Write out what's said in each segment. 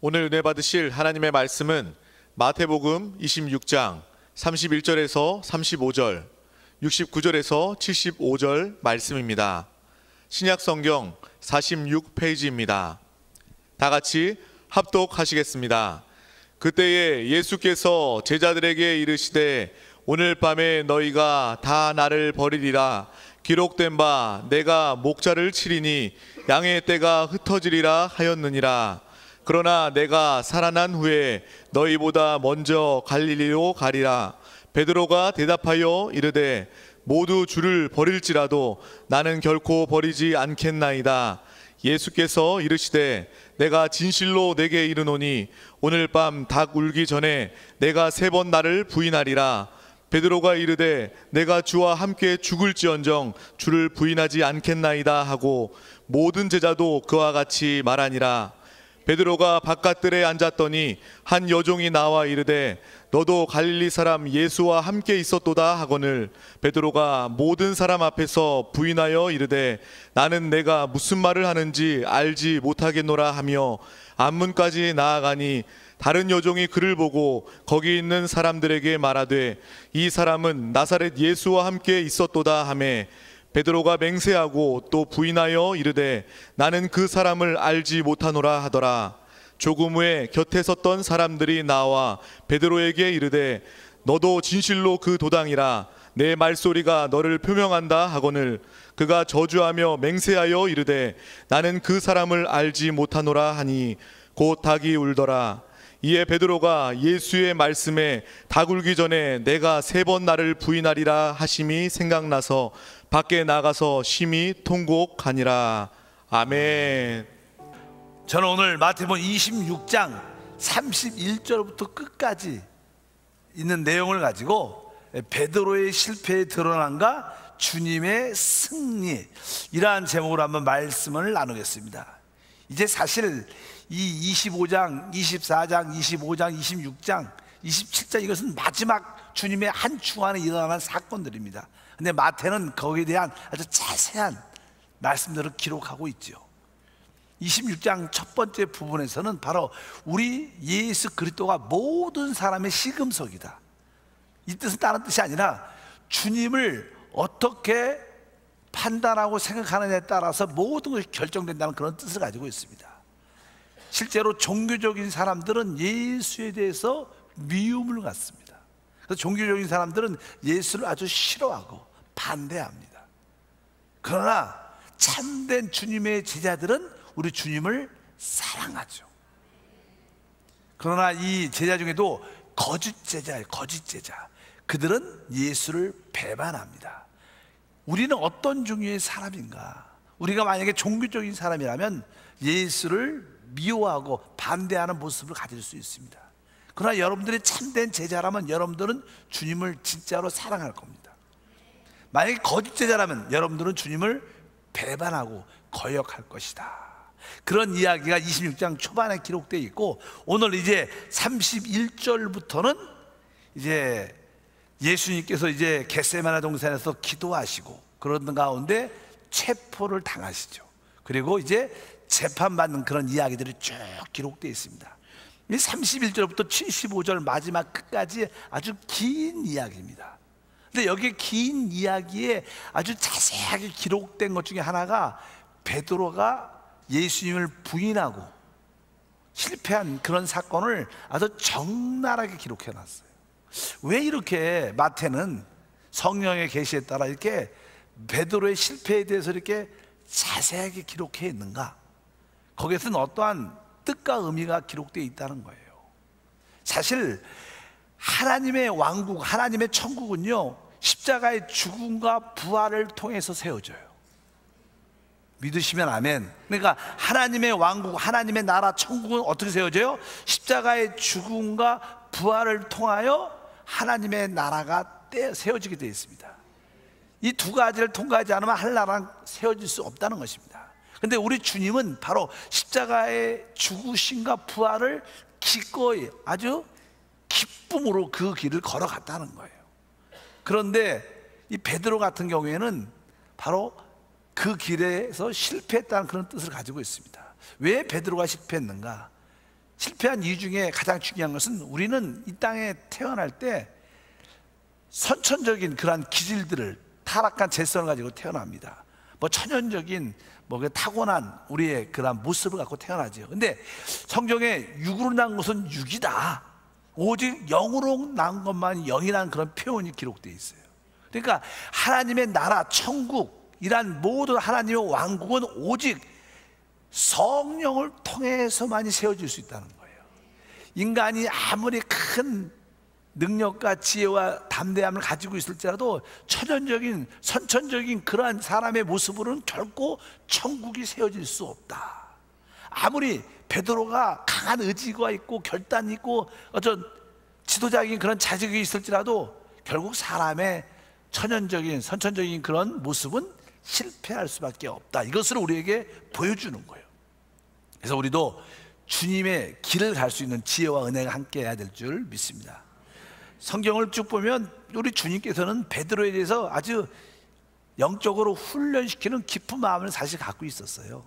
오늘 은혜 받으실 하나님의 말씀은 마태복음 26장 31절에서 35절, 69절에서 75절 말씀입니다. 신약성경 46페이지입니다. 다 같이 합독하시겠습니다. 그때에 예수께서 제자들에게 이르시되 오늘 밤에 너희가 다 나를 버리리라. 기록된 바 내가 목자를 치리니 양의 떼가 흩어지리라 하였느니라. 그러나 내가 살아난 후에 너희보다 먼저 갈릴리로 가리라. 베드로가 대답하여 이르되 모두 주를 버릴지라도 나는 결코 버리지 않겠나이다. 예수께서 이르시되 내가 진실로 내게 이르노니 오늘 밤 닭 울기 전에 내가 3번 나를 부인하리라. 베드로가 이르되 내가 주와 함께 죽을지언정 주를 부인하지 않겠나이다 하고 모든 제자도 그와 같이 말하니라. 베드로가 바깥들에 앉았더니 한 여종이 나와 이르되 너도 갈릴리 사람 예수와 함께 있었도다 하거늘 베드로가 모든 사람 앞에서 부인하여 이르되 나는 내가 무슨 말을 하는지 알지 못하겠노라 하며 앞문까지 나아가니 다른 여종이 그를 보고 거기 있는 사람들에게 말하되 이 사람은 나사렛 예수와 함께 있었도다 하매 베드로가 맹세하고 또 부인하여 이르되 나는 그 사람을 알지 못하노라 하더라. 조금 후에 곁에 섰던 사람들이 나와 베드로에게 이르되 너도 진실로 그 도당이라. 내 말소리가 너를 표명한다 하거늘 그가 저주하며 맹세하여 이르되 나는 그 사람을 알지 못하노라 하니 곧 닭이 울더라. 이에 베드로가 예수의 말씀에 닭 울기 전에 내가 3번 나를 부인하리라 하심이 생각나서 밖에 나가서 심히 통곡하니라. 아멘. 저는 오늘 마태복음 26장 31절부터 끝까지 있는 내용을 가지고 베드로의 실패에 드러난가 주님의 승리, 이러한 제목으로 한번 말씀을 나누겠습니다. 이제 사실 이 25장, 24장, 25장, 26장, 27장 이것은 마지막 주님의 한 주 안에 일어나는 사건들입니다. 근데 마태는 거기에 대한 아주 자세한 말씀들을 기록하고 있죠. 26장 첫 번째 부분에서는 바로 우리 예수 그리스도가 모든 사람의 시금석이다. 이 뜻은 다른 뜻이 아니라 주님을 어떻게 판단하고 생각하느냐에 따라서 모든 것이 결정된다는 그런 뜻을 가지고 있습니다. 실제로 종교적인 사람들은 예수에 대해서 미움을 갖습니다. 그래서 종교적인 사람들은 예수를 아주 싫어하고 반대합니다. 그러나 참된 주님의 제자들은 우리 주님을 사랑하죠. 그러나 이 제자 중에도 거짓 제자예요. 거짓 제자. 그들은 예수를 배반합니다. 우리는 어떤 종류의 사람인가? 우리가 만약에 종교적인 사람이라면 예수를 미워하고 반대하는 모습을 가질 수 있습니다. 그러나 여러분들이 참된 제자라면 여러분들은 주님을 진짜로 사랑할 겁니다. 만약에 거짓 제자라면 여러분들은 주님을 배반하고 거역할 것이다. 그런 이야기가 26장 초반에 기록되어 있고, 오늘 이제 31절부터는 이제 예수님께서 이제 겟세마네 동산에서 기도하시고 그러는 가운데 체포를 당하시죠. 그리고 이제 재판받는 그런 이야기들이 쭉 기록되어 있습니다. 이 31절부터 75절 마지막 끝까지 아주 긴 이야기입니다. 근데 여기 긴 이야기에 아주 자세하게 기록된 것 중에 하나가 베드로가 예수님을 부인하고 실패한 그런 사건을 아주 적나라하게 기록해 놨어요. 왜 이렇게 마태는 성령의 계시에 따라 이렇게 베드로의 실패에 대해서 이렇게 자세하게 기록해 있는가? 거기에서는 어떠한 뜻과 의미가 기록되어 있다는 거예요. 사실 하나님의 왕국, 하나님의 천국은요, 십자가의 죽음과 부활을 통해서 세워져요. 믿으시면 아멘. 그러니까 하나님의 왕국, 하나님의 나라, 천국은 어떻게 세워져요? 십자가의 죽음과 부활을 통하여 하나님의 나라가 세워지게 되어 있습니다. 이 두 가지를 통과하지 않으면 한 나라는 세워질 수 없다는 것입니다. 그런데 우리 주님은 바로 십자가의 죽으심과 부활을 기꺼이 아주 기쁨으로 그 길을 걸어갔다는 거예요. 그런데 이 베드로 같은 경우에는 바로 그 길에서 실패했다는 그런 뜻을 가지고 있습니다. 왜 베드로가 실패했는가? 실패한 이유 중에 가장 중요한 것은 우리는 이 땅에 태어날 때 선천적인 그러한 기질들을, 타락한 재성을 가지고 태어납니다. 뭐 천연적인 그 타고난 우리의 그러한 모습을 갖고 태어나죠. 근데 성경에 육으로 난 것은 육이다, 오직 영으로 난 것만 영이라는 그런 표현이 기록되어 있어요. 그러니까 하나님의 나라, 천국이란 모든 하나님의 왕국은 오직 성령을 통해서만이 세워질 수 있다는 거예요. 인간이 아무리 큰 능력과 지혜와 담대함을 가지고 있을지라도 천연적인, 선천적인 그러한 사람의 모습으로는 결코 천국이 세워질 수 없다. 아무리 베드로가 강한 의지가 있고 결단이 있고 어떤 지도자적인 그런 자질이 있을지라도 결국 사람의 천연적인, 선천적인 그런 모습은 실패할 수밖에 없다. 이것을 우리에게 보여주는 거예요. 그래서 우리도 주님의 길을 갈 수 있는 지혜와 은혜가 함께 해야 될 줄 믿습니다. 성경을 쭉 보면 우리 주님께서는 베드로에 대해서 아주 영적으로 훈련시키는 깊은 마음을 사실 갖고 있었어요.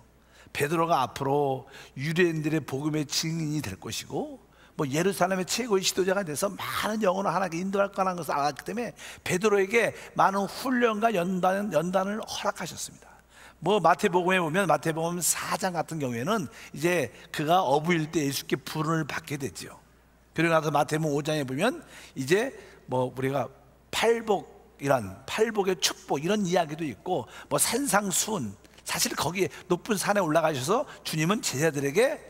베드로가 앞으로 유대인들의 복음의 증인이 될 것이고 예루살렘의 최고의 지도자가 돼서 많은 영혼을 하나님께 인도할 거라는 것을 알았기 때문에 베드로에게 많은 훈련과 연단을 허락하셨습니다. 마태복음에 보면 마태복음 4장 같은 경우에는 이제 그가 어부일 때 예수께 부름을 받게 되죠. 그리고 나서 마태복음 5장에 보면 이제 우리가 팔복의 축복 이런 이야기도 있고 산상수훈, 사실 거기에 높은 산에 올라가셔서 주님은 제자들에게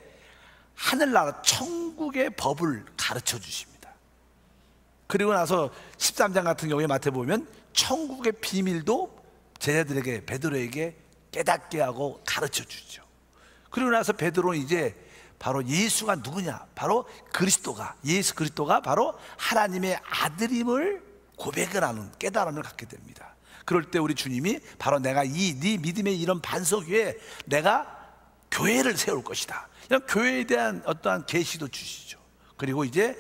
하늘나라 천국의 법을 가르쳐 주십니다. 그리고 나서 13장 같은 경우에 마태복음 보면 천국의 비밀도 제자들에게, 베드로에게 깨닫게 하고 가르쳐 주죠. 그리고 나서 베드로는 이제 바로 예수가 누구냐, 바로 예수 그리스도가 바로 하나님의 아들임을 고백을 하는 깨달음을 갖게 됩니다. 그럴 때 우리 주님이 바로 내가 네 믿음의 이런 반석 위에 내가 교회를 세울 것이다, 이런 교회에 대한 어떠한 계시도 주시죠. 그리고 이제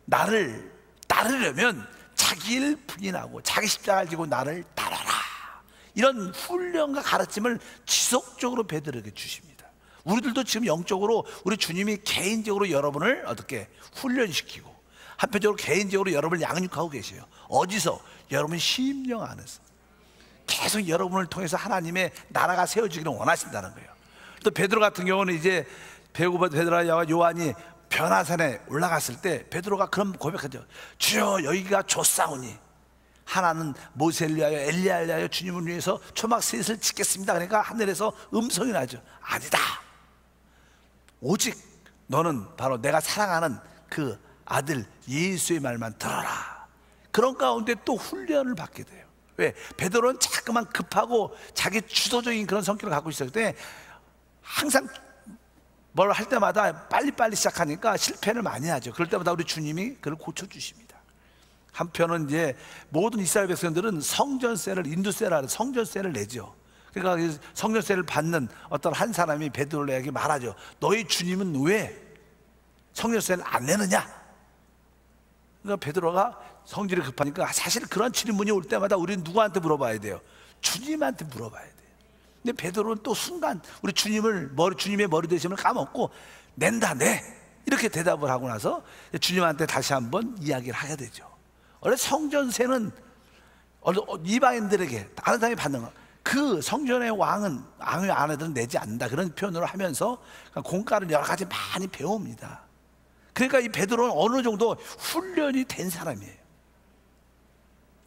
나를 따르려면 자기를 부인하고 자기 십자가를 지고 나를 따라라, 이런 훈련과 가르침을 지속적으로 베드로에게 주십니다. 우리들도 지금 영적으로 우리 주님이 개인적으로 여러분을 어떻게 훈련시키고 한편적으로 개인적으로 여러분을 양육하고 계세요. 어디서? 여러분 심령 안에서 계속 여러분을 통해서 하나님의 나라가 세워지기를 원하신다는 거예요. 또 베드로 같은 경우는 이제 베드로와 요한이 변화산에 올라갔을 때 베드로가 그런 고백하죠. 주여 여기가 좋사오니 하나는 모세를 위하여 엘리야를 위하여 주님을 위해서 초막 셋을 짓겠습니다. 그러니까 하늘에서 음성이 나죠. 아니다, 오직 너는 바로 내가 사랑하는 그 아들 예수의 말만 들어라. 그런 가운데 또 훈련을 받게 돼요. 왜? 베드로는 자꾸만 급하고 자기 주도적인 그런 성격을 갖고 있었기 때문에 항상 뭘 할 때마다 빨리빨리 시작하니까 실패를 많이 하죠. 그럴 때마다 우리 주님이 그걸 고쳐주십니다. 한편은 이제 모든 이스라엘 백성들은 성전세를, 인두세라는 성전세를 내죠. 그러니까 성전세를 받는 어떤 한 사람이 베드로에게 말하죠. 너희 주님은 왜 성전세를 안 내느냐? 그러니까 베드로가 성질이 급하니까 사실 그런 질문이 올 때마다 우리는 누구한테 물어봐야 돼요? 주님한테 물어봐야 돼요. 근데 베드로는 또 순간 우리 주님의 머리 대심을 까먹고 낸다, 내, 이렇게 대답을 하고 나서 주님한테 다시 한번 이야기를 하게 되죠. 원래 성전세는 이방인들에게 다른 사람이 받는 거, 그 성전의 왕의 아내들은 내지 않는다, 그런 표현으로 하면서 공과를 여러 가지 많이 배웁니다. 그러니까 이 베드로는 어느 정도 훈련이 된 사람이에요.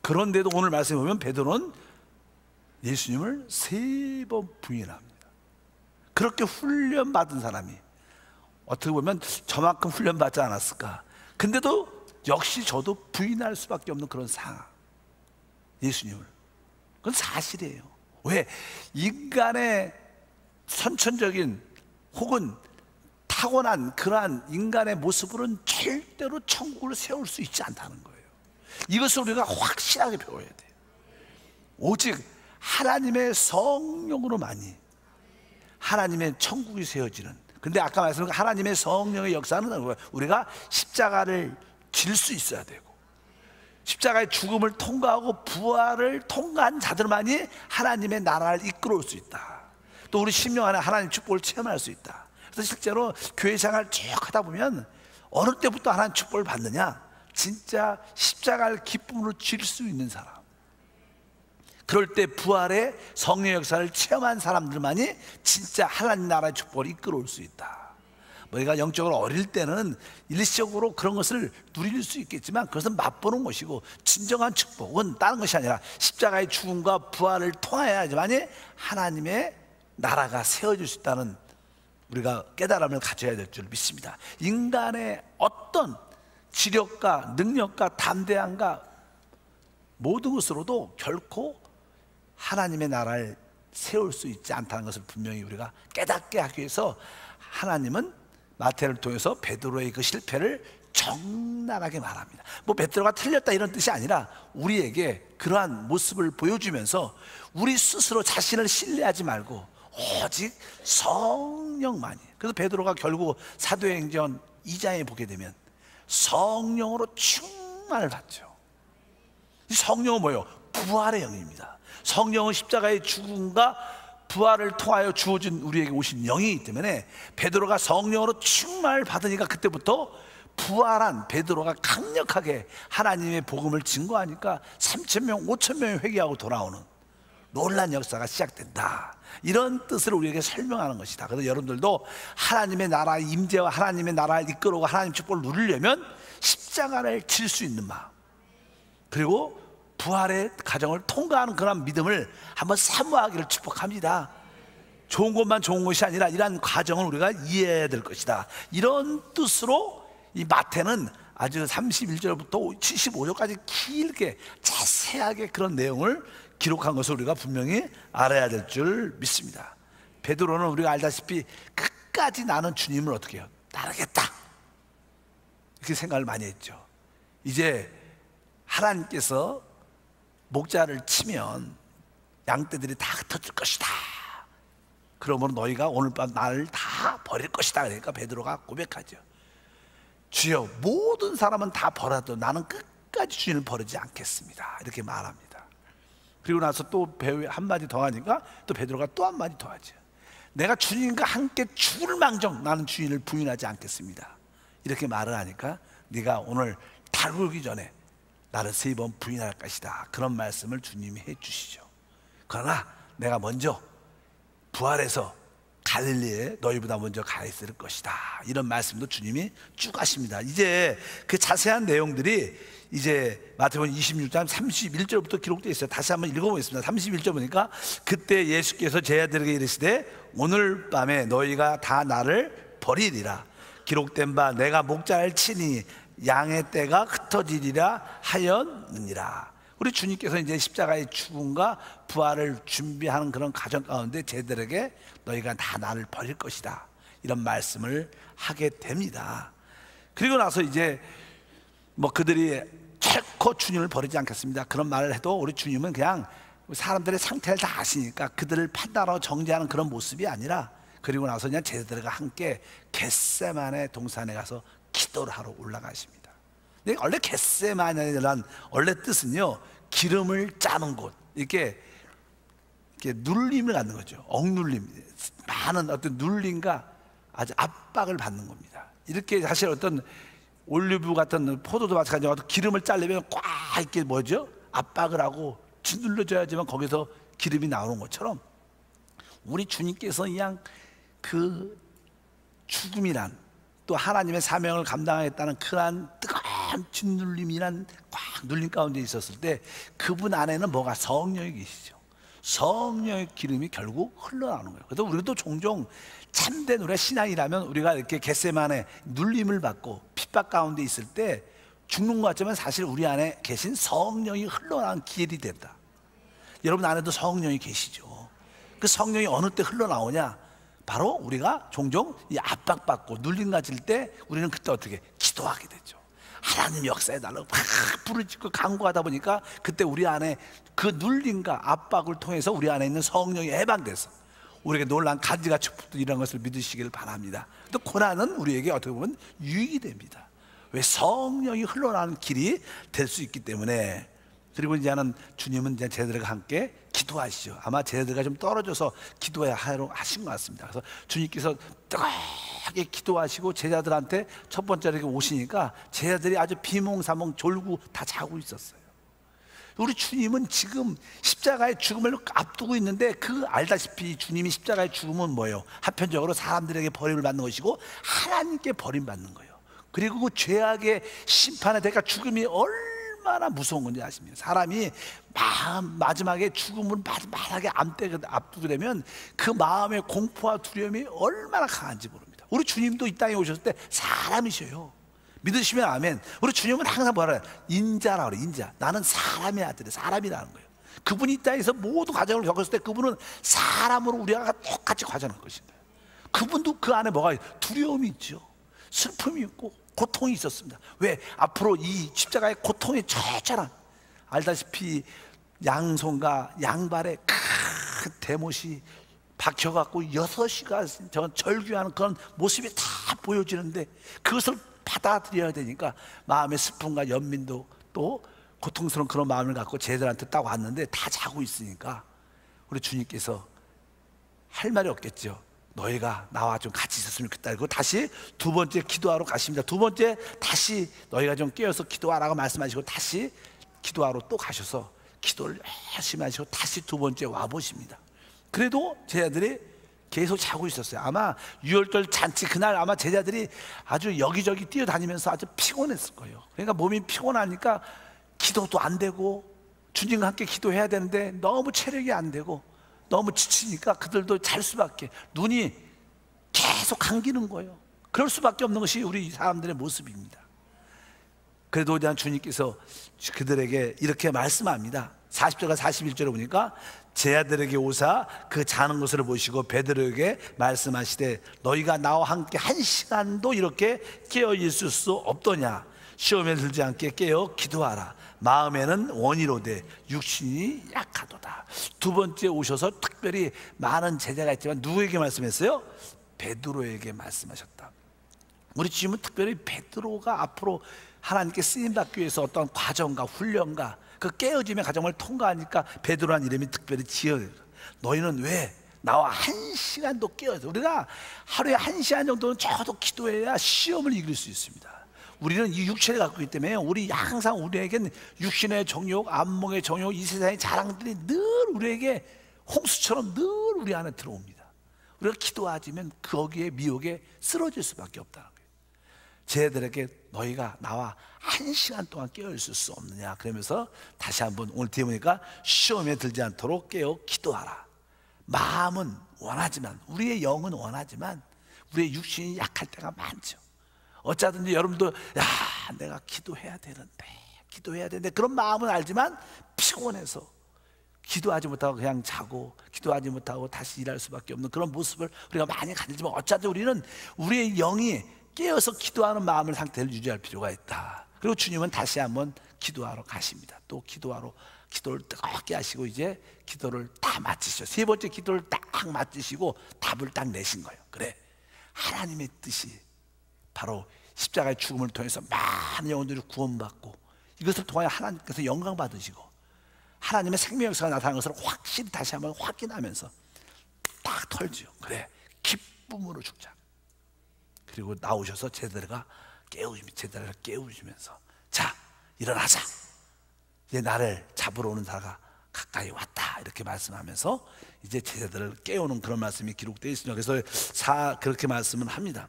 그런데도 오늘 말씀에 보면 베드로는 예수님을 3번 부인합니다. 그렇게 훈련받은 사람이 어떻게 보면 저만큼 훈련받지 않았을까. 근데도 역시 저도 부인할 수밖에 없는 그런 상황, 예수님을. 그건 사실이에요. 왜? 인간의 선천적인 혹은 타고난 그러한 인간의 모습으로는 절대로 천국을 세울 수 있지 않다는 거예요. 이것을 우리가 확실하게 배워야 돼요. 오직 하나님의 성령으로만이 하나님의 천국이 세워지는. 근데 아까 말씀드린 하나님의 성령의 역사는 우리가 십자가를 질 수 있어야 되고, 십자가의 죽음을 통과하고 부활을 통과한 자들만이 하나님의 나라를 이끌어올 수 있다. 또 우리 심령 안에 하나님 축복을 체험할 수 있다. 그래서 그래서 실제로 교회 생활 쭉 하다 보면 어느 때부터 하나님 축복을 받느냐, 진짜 십자가를 기쁨으로 질 수 있는 사람, 그럴 때 부활의 성령 역사를 체험한 사람들만이 진짜 하나님 나라의 축복을 이끌어올 수 있다. 우리가 영적으로 어릴 때는 일시적으로 그런 것을 누릴 수 있겠지만 그것은 맛보는 것이고, 진정한 축복은 다른 것이 아니라 십자가의 죽음과 부활을 통하여야지만이 하나님의 나라가 세워질 수 있다는 우리가 깨달음을 가져야 될 줄 믿습니다. 인간의 어떤 지력과 능력과 담대함과 모든 것으로도 결코 하나님의 나라를 세울 수 있지 않다는 것을 분명히 우리가 깨닫게 하기 위해서 하나님은 마태를 통해서 베드로의 그 실패를 적나라하게 말합니다. 뭐 베드로가 틀렸다 이런 뜻이 아니라 우리에게 그러한 모습을 보여주면서 우리 스스로 자신을 신뢰하지 말고 오직 성령만이, 그래서 베드로가 결국 사도행전 2장에 보게 되면 성령으로 충만을 받죠. 이 성령은 뭐예요? 부활의 영입니다. 성령은 십자가의 죽음과 부활을 통하여 주어진 우리에게 오신 영이기 때문에 베드로가 성령으로 충만을 받으니까 그때부터 부활한 베드로가 강력하게 하나님의 복음을 증거하니까 3,000명, 5,000명이 회개하고 돌아오는 놀란 역사가 시작된다. 이런 뜻을 우리에게 설명하는 것이다. 그래서 여러분들도 하나님의 나라의 임재와 하나님의 나라를 이끌어오고 하나님 축복을 누리려면 십자가를 질 수 있는 마음, 그리고 부활의 과정을 통과하는 그런 믿음을 한번 사모하기를 축복합니다. 좋은 것만 좋은 것이 아니라 이러한 과정을 우리가 이해해야 될 것이다. 이런 뜻으로 이 마태는 아주 31절부터 75절까지 길게 자세하게 그런 내용을 기록한 것을 우리가 분명히 알아야 될 줄 믿습니다. 베드로는 우리가 알다시피 끝까지 나는 주님을 어떻게 해요? 따르겠다, 이렇게 생각을 많이 했죠. 이제 하나님께서 목자를 치면 양떼들이 다 흩어질 것이다. 그러므로 너희가 오늘 밤 나를 다 버릴 것이다. 그러니까 베드로가 고백하죠. 주여, 모든 사람은 다 버려도 나는 끝까지 주님을 버리지 않겠습니다. 이렇게 말합니다. 그리고 나서 또 한마디 더 하니까 또 베드로가 또 한마디 더 하죠. 내가 주님과 함께 죽을 망정 나는 주님을 부인하지 않겠습니다. 이렇게 말을 하니까 네가 오늘 다루기 전에 나를 3번 부인할 것이다. 그런 말씀을 주님이 해주시죠. 그러나 내가 먼저 부활해서 갈릴리에 너희보다 먼저 가 있을 것이다. 이런 말씀도 주님이 쭉 하십니다. 이제 그 자세한 내용들이 이제 마태복음 26장 31절부터 기록되어 있어요. 다시 한번 읽어보겠습니다. 31절 보니까 그때 예수께서 제자들에게 이르시되 오늘 밤에 너희가 다 나를 버리리라. 기록된 바 내가 목자를 치니 양의 떼가 흩어지리라 하였느니라. 우리 주님께서 이제 십자가의 죽음과 부활을 준비하는 그런 과정 가운데 제들에게 너희가 다 나를 버릴 것이다, 이런 말씀을 하게 됩니다. 그리고 나서 이제 뭐 그들이 결코 주님을 버리지 않겠습니다, 그런 말을 해도 우리 주님은 그냥 사람들의 상태를 다 아시니까 그들을 판단하고 정죄하는 그런 모습이 아니라, 그리고 나서 그냥 제자들과 함께 겟세마네 동산에 가서 기도를 하러 올라가십니다. 근데 원래 겟세마네라는 원래 뜻은요, 기름을 짜는 곳, 이렇게 눌림을 갖는 거죠. 억눌림, 많은 어떤 눌림과 아주 압박을 받는 겁니다. 이렇게 사실 어떤 올리브 같은 포도도 마찬가지로 기름을 짜려면 꽉 이렇게 뭐죠? 압박을 하고 짓눌러줘야지만 거기서 기름이 나오는 것처럼 우리 주님께서 그냥 그 죽음이란 또 하나님의 사명을 감당하겠다는 그러한 뜨거운 짓눌림이란 꽉 눌림 가운데 있었을 때 그분 안에는 뭐가 성령이 계시죠. 성령의 기름이 결국 흘러나오는 거예요. 그래서 우리도 종종 참된 우리의 신앙이라면 우리가 이렇게 겟세마네 눌림을 받고 핍박 가운데 있을 때 죽는 것 같지만 사실 우리 안에 계신 성령이 흘러나오는 길이 된다. 여러분 안에도 성령이 계시죠. 그 성령이 어느 때 흘러나오냐, 바로 우리가 종종 이 압박받고 눌림 가질 때 우리는 그때 어떻게 기도하게 되죠. 하나님 역사해달라고 막 부르짖고 간구하다 보니까 그때 우리 안에 그 눌림과 압박을 통해서 우리 안에 있는 성령이 해방돼서 우리에게 놀란 가지가 축복도 이런 것을 믿으시기를 바랍니다. 또 고난은 우리에게 어떻게 보면 유익이 됩니다. 왜? 성령이 흘러나오는 길이 될 수 있기 때문에. 그리고 이제는 주님은 이제 제자들과 함께 기도하시죠. 아마 제자들과 좀 떨어져서 기도해야 하신 것 같습니다. 그래서 주님께서 뜨거운 저기 기도하시고 제자들한테 첫 번째로 이렇게 오시니까 제자들이 아주 비몽사몽 졸고 다 자고 있었어요. 우리 주님은 지금 십자가의 죽음을 앞두고 있는데, 그 알다시피 주님이 십자가의 죽음은 뭐예요? 한편적으로 사람들에게 버림을 받는 것이고 하나님께 버림받는 거예요. 그리고 그 죄악의 심판의 대가 죽음이 얼마나 무서운 건지 아십니까? 사람이 마지막에 죽음을 마지막에 앞두게 되면 그 마음의 공포와 두려움이 얼마나 강한지 모릅니다. 우리 주님도 이 땅에 오셨을 때 사람이셔요. 믿으시면 아멘. 우리 주님은 항상 뭐라 해요? 인자라고 그래요. 인자. 나는 사람의 아들이에요. 사람이라는 거예요. 그분이 이 땅에서 모든 과정을 겪었을 때 그분은 사람으로 우리가 똑같이 과정을 할 것입니다. 그분도 그 안에 뭐가 있어요? 두려움이 있죠. 슬픔이 있고 고통이 있었습니다. 왜? 앞으로 이 십자가의 고통이 처절한, 알다시피 양손과 양발에 큰 대못이 박혀갖고 6시간 절규하는 그런 모습이 다 보여지는데, 그것을 받아들여야 되니까 마음의 슬픔과 연민도 또 고통스러운 그런 마음을 갖고 제자들한테 딱 왔는데 다 자고 있으니까 우리 주님께서 할 말이 없겠죠. 너희가 나와 좀 같이 있었으면 좋겠다. 그리고 다시 두 번째 기도하러 가십니다. 두 번째 다시 너희가 좀 깨어서 기도하라고 말씀하시고 다시 기도하러 또 가셔서 기도를 열심히 하시고 다시 두 번째 와보십니다. 그래도 제자들이 계속 자고 있었어요. 아마 유월절 잔치 그날 아마 제자들이 아주 여기저기 뛰어다니면서 아주 피곤했을 거예요. 그러니까 몸이 피곤하니까 기도도 안 되고, 주님과 함께 기도해야 되는데 너무 체력이 안 되고 너무 지치니까 그들도 잘 수밖에, 눈이 계속 감기는 거예요. 그럴 수밖에 없는 것이 우리 사람들의 모습입니다. 그래도 그냥 주님께서 그들에게 이렇게 말씀합니다. 40절과 41절에 보니까 제자들에게 오사 그 자는 것을 보시고 베드로에게 말씀하시되 너희가 나와 함께 1시간도 이렇게 깨어 있을 수 없더냐. 시험에 들지 않게 깨어 기도하라. 마음에는 원이로되 육신이 약하도다. 두 번째 오셔서 특별히 많은 제자가 있지만 누구에게 말씀했어요? 베드로에게 말씀하셨다. 우리 주님은 특별히 베드로가 앞으로 하나님께 쓰임받기 위해서 어떤 과정과 훈련과 그 깨어짐의 과정을 통과하니까 베드로라는 이름이 특별히 지어요. 너희는 왜 나와 1시간도 깨어서, 우리가 하루에 1시간 정도는 적어도 기도해야 시험을 이길 수 있습니다. 우리는 이 육체를 갖고 있기 때문에 우리 항상 우리에겐 육신의 정욕, 안목의 정욕, 이 세상의 자랑들이 늘 우리에게 홍수처럼 늘 우리 안에 들어옵니다. 우리가 기도하지면 거기에 미혹에 쓰러질 수밖에 없다는 거예요. 쟤들에게 너희가 나와 1시간 동안 깨어 있을 수 없느냐 그러면서 다시 한번 오늘 뒤에 보니까 시험에 들지 않도록 깨어 기도하라. 마음은 원하지만, 우리의 영은 원하지만 우리의 육신이 약할 때가 많죠. 어쩌든지 여러분도 야 내가 기도해야 되는데 그런 마음은 알지만 피곤해서 기도하지 못하고 그냥 자고, 기도하지 못하고 다시 일할 수밖에 없는 그런 모습을 우리가 많이 가지지만, 어쩌든 우리는 우리의 영이 깨어서 기도하는 마음의 상태를 유지할 필요가 있다. 그리고 주님은 다시 한번 기도하러 가십니다. 또 기도를 뜨겁게 하시고 이제 기도를 딱 마치시죠. 세 번째 기도를 딱 마치시고 답을 딱 내신 거예요. 그래, 하나님의 뜻이 바로 십자가의 죽음을 통해서 많은 영혼들이 구원받고 이것을 통하여 하나님께서 영광 받으시고 하나님의 생명 역사가 나타나는 것을 확실히 다시 한번 확인하면서 딱 털죠. 그래, 기쁨으로 죽자. 그리고 나오셔서 제자들을 깨우시면서 자 일어나자, 이제 나를 잡으러 오는 자가 가까이 왔다, 이렇게 말씀하면서 이제 제자들을 깨우는 그런 말씀이 기록되어 있습니다. 그래서 그렇게 말씀을 합니다.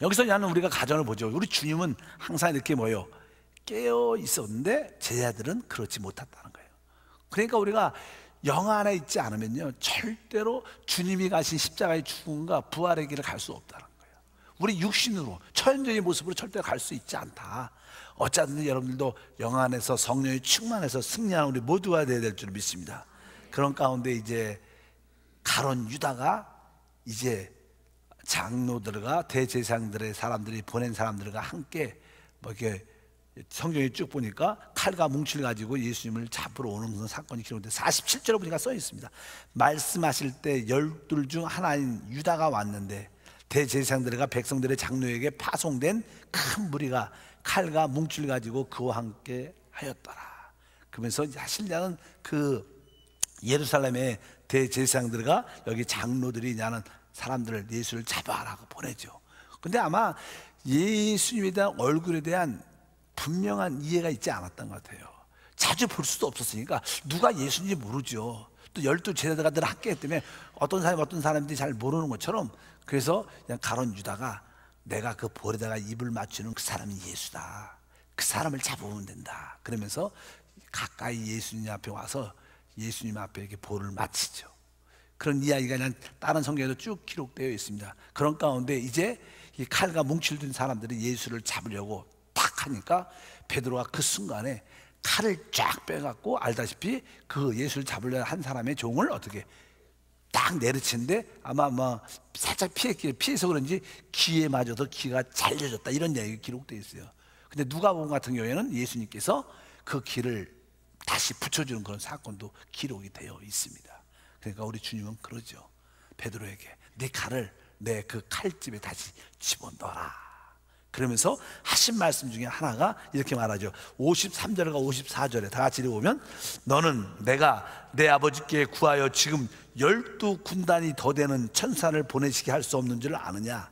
여기서 나는 우리가 가정을 보죠. 우리 주님은 항상 이렇게 깨어 있었는데 제자들은 그렇지 못했다는 거예요. 그러니까 우리가 영 안에 있지 않으면요 절대로 주님이 가신 십자가의 죽음과 부활의 길을 갈 수 없다는 거예요. 우리 육신으로 천연적인 모습으로 절대 갈 수 있지 않다. 어쩌든지 여러분들도 영 안에서 성령이 충만해서 승리하는 우리 모두가 되어야 될 줄 믿습니다. 그런 가운데 이제 가론 유다가 이제 장로들과 대제사장들의 사람들이 보낸 사람들과 함께 이렇게 성경에 쭉 보니까 칼과 뭉치를 가지고 예수님을 잡으러 오는 그런 사건이 기록돼 47절에 보니까 써 있습니다. 말씀하실 때 12 중 하나인 유다가 왔는데 대제사장들과 백성들의 장로에게 파송된 큰 무리가 칼과 뭉치를 가지고 그와 함께 하였더라. 그러면서 사실 그 예루살렘의 대제사장들과 여기 장로들이 나는 사람들을 예수를 잡아라고 보내죠. 근데 아마 예수님에 대한 얼굴에 대한 분명한 이해가 있지 않았던 것 같아요. 자주 볼 수도 없었으니까 누가 예수인지 모르죠. 또 12제자가 늘 함께 했기 때문에 어떤 사람들이 잘 모르는 것처럼, 그래서 그냥 가론 유다가 내가 그 볼에다가 입을 맞추는 그 사람이 예수다, 그 사람을 잡으면 된다 그러면서 가까이 예수님 앞에 와서 예수님 앞에 이렇게 볼을 맞추죠. 그런 이야기가 그냥 다른 성경에도 쭉 기록되어 있습니다. 그런 가운데 이제 이 칼과 뭉칠든 사람들이 예수를 잡으려고 딱 하니까 베드로가 그 순간에 칼을 쫙 빼갖고, 알다시피 그 예수를 잡으려 한 사람의 종을 어떻게 딱 내리치는데 아마 살짝 피해서 그런지 귀에 맞아서 귀가 잘려졌다, 이런 이야기가 기록되어 있어요. 근데 누가복음 같은 경우에는 예수님께서 그 귀를 다시 붙여주는 그런 사건도 기록이 되어 있습니다. 그러니까 우리 주님은 그러죠. 베드로에게 네 칼을 내 그 칼집에 다시 집어넣어라 그러면서 하신 말씀 중에 하나가 이렇게 말하죠. 53절과 54절에 다 같이 읽어보면, 너는 내가 내 아버지께 구하여 지금 12군단이 더 되는 천사를 보내시게 할 수 없는 줄 아느냐?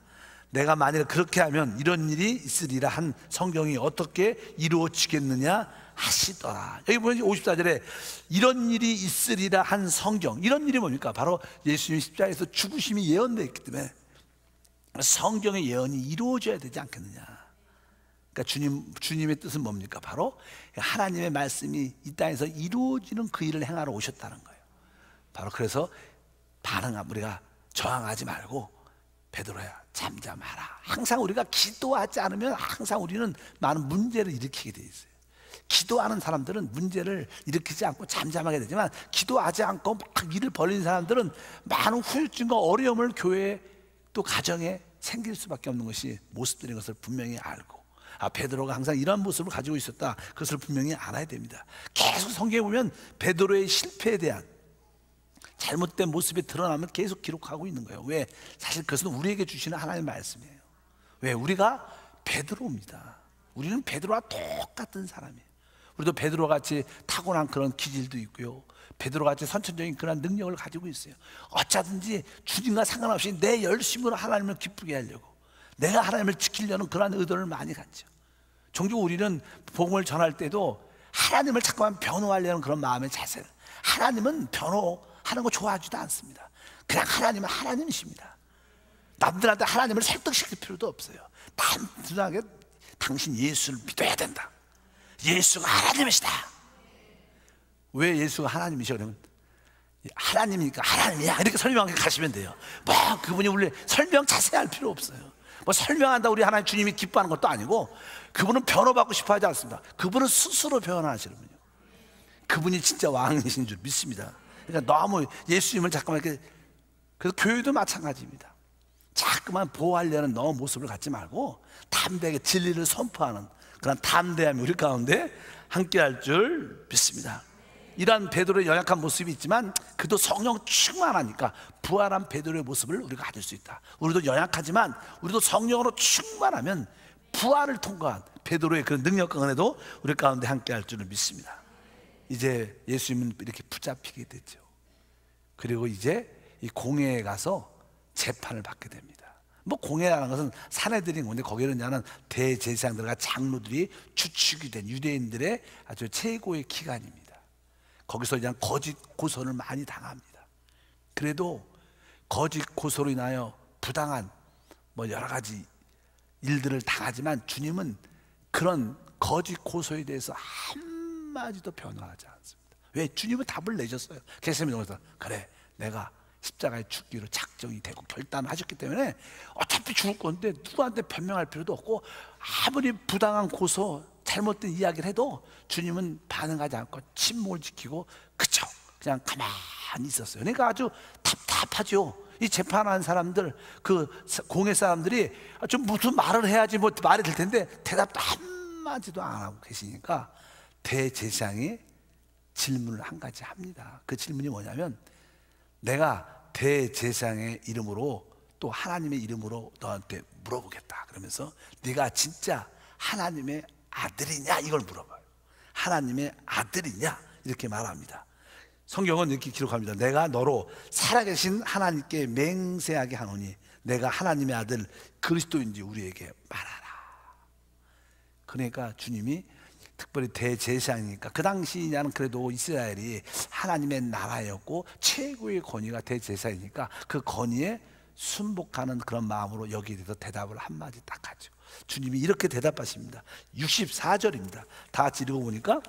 내가 만일 그렇게 하면 이런 일이 있으리라 한 성경이 어떻게 이루어지겠느냐 하시더라. 여기 보면 54절에 이런 일이 있으리라 한 성경, 이런 일이 뭡니까? 바로 예수님 십자가에서 죽으심이 예언되어 있기 때문에 성경의 예언이 이루어져야 되지 않겠느냐. 그러니까 주님의 뜻은 뭡니까? 바로 하나님의 말씀이 이 땅에서 이루어지는 그 일을 행하러 오셨다는 거예요. 바로 그래서 우리가 저항하지 말고, 베드로야 잠잠하라. 항상 우리가 기도하지 않으면 항상 우리는 많은 문제를 일으키게 돼 있어요. 기도하는 사람들은 문제를 일으키지 않고 잠잠하게 되지만, 기도하지 않고 막 일을 벌리는 사람들은 많은 후유증과 어려움을 교회에 또 가정에 생길 수밖에 없는 것이 모습들인 것을 분명히 알고, 베드로가 항상 이런 모습을 가지고 있었다, 그것을 분명히 알아야 됩니다. 계속 성경에 보면 베드로의 실패에 대한 잘못된 모습이 드러나면 계속 기록하고 있는 거예요. 왜? 사실 그것은 우리에게 주시는 하나님의 말씀이에요. 왜? 우리가 베드로입니다. 우리는 베드로와 똑같은 사람이에요. 우리도 베드로같이 타고난 그런 기질도 있고요, 베드로같이 선천적인 그런 능력을 가지고 있어요. 어쩌든지 주님과 상관없이 내 열심으로 하나님을 기쁘게 하려고, 내가 하나님을 지키려는 그런 의도를 많이 갖죠. 종종 우리는 복음을 전할 때도 하나님을 자꾸만 변호하려는 그런 마음의 자세, 하나님은 변호하는 거 좋아하지도 않습니다. 그냥 하나님은 하나님이십니다. 남들한테 하나님을 설득시킬 필요도 없어요. 단순하게 당신 예수를 믿어야 된다, 예수가 하나님이시다. 왜 예수가 하나님이셔? 그러면 하나님이니까 하나님이야 이렇게 설명하게 가시면 돼요. 그분이 우리 설명 자세히 할 필요 없어요. 설명한다 우리 하나님 주님이 기뻐하는 것도 아니고, 그분은 변호받고 싶어 하지 않습니다. 그분은 스스로 변화하시는 분이에요. 그분이 진짜 왕이신 줄 믿습니다. 그러니까 너무 예수님을 자꾸만 이렇게, 그래서 교회도 마찬가지입니다. 자꾸만 보호하려는 너무 모습을 갖지 말고 담대하게 진리를 선포하는 그런 담대함이 우리 가운데 함께할 줄 믿습니다. 이러한 베드로의 연약한 모습이 있지만 그도 성령 충만하니까 부활한 베드로의 모습을 우리가 가질 수 있다. 우리도 연약하지만 우리도 성령으로 충만하면 부활을 통과한 베드로의 그 능력과 은혜도 우리 가운데 함께할 줄을 믿습니다. 이제 예수님은 이렇게 붙잡히게 되죠. 그리고 이제 이 공회에 가서 재판을 받게 됩니다. 공회라는 것은 사내들인 건데, 거기는 나는 대제사장들과 장로들이 주축이 된 유대인들의 아주 최고의 기관입니다. 거기서 그냥 거짓 고소를 많이 당합니다. 그래도 거짓 고소로 인하여 부당한 여러 가지 일들을 당하지만 주님은 그런 거짓 고소에 대해서 한마디도 변호하지 않습니다. 왜? 주님은 답을 내셨어요. 겟세마네에서 그래, 내가 십자가에 죽기로 작정이 되고 결단하셨기 때문에 어차피 죽을 건데 누구한테 변명할 필요도 없고, 아무리 부당한 고소 잘못된 이야기를 해도 주님은 반응하지 않고 침묵을 지키고 그쵸, 그냥 가만히 있었어요. 그러니까 아주 답답하죠. 이 재판하는 사람들, 그 공회 사람들이 좀 무슨 말을 해야지 말이 될 텐데 대답도 한마디도 안 하고 계시니까 대제사장이 질문을 한 가지 합니다. 그 질문이 뭐냐면, 내가 대제사장의 이름으로 또 하나님의 이름으로 너한테 물어보겠다. 그러면서 네가 진짜 하나님의 아들이냐 이걸 물어봐요. 하나님의 아들이냐 이렇게 말합니다. 성경은 이렇게 기록합니다. 내가 너로 살아계신 하나님께 맹세하게 하노니 내가 하나님의 아들 그리스도인지 우리에게 말하라. 그러니까 주님이 특별히 대제사장이니까, 그 당시냐는 그래도 이스라엘이 하나님의 나라였고 최고의 권위가 대제사장이니까 그 권위에 순복하는 그런 마음으로 여기에 대해서 대답을 한마디 딱 하죠. 주님이 이렇게 대답하십니다. 64절입니다. 다 같이 읽어보니까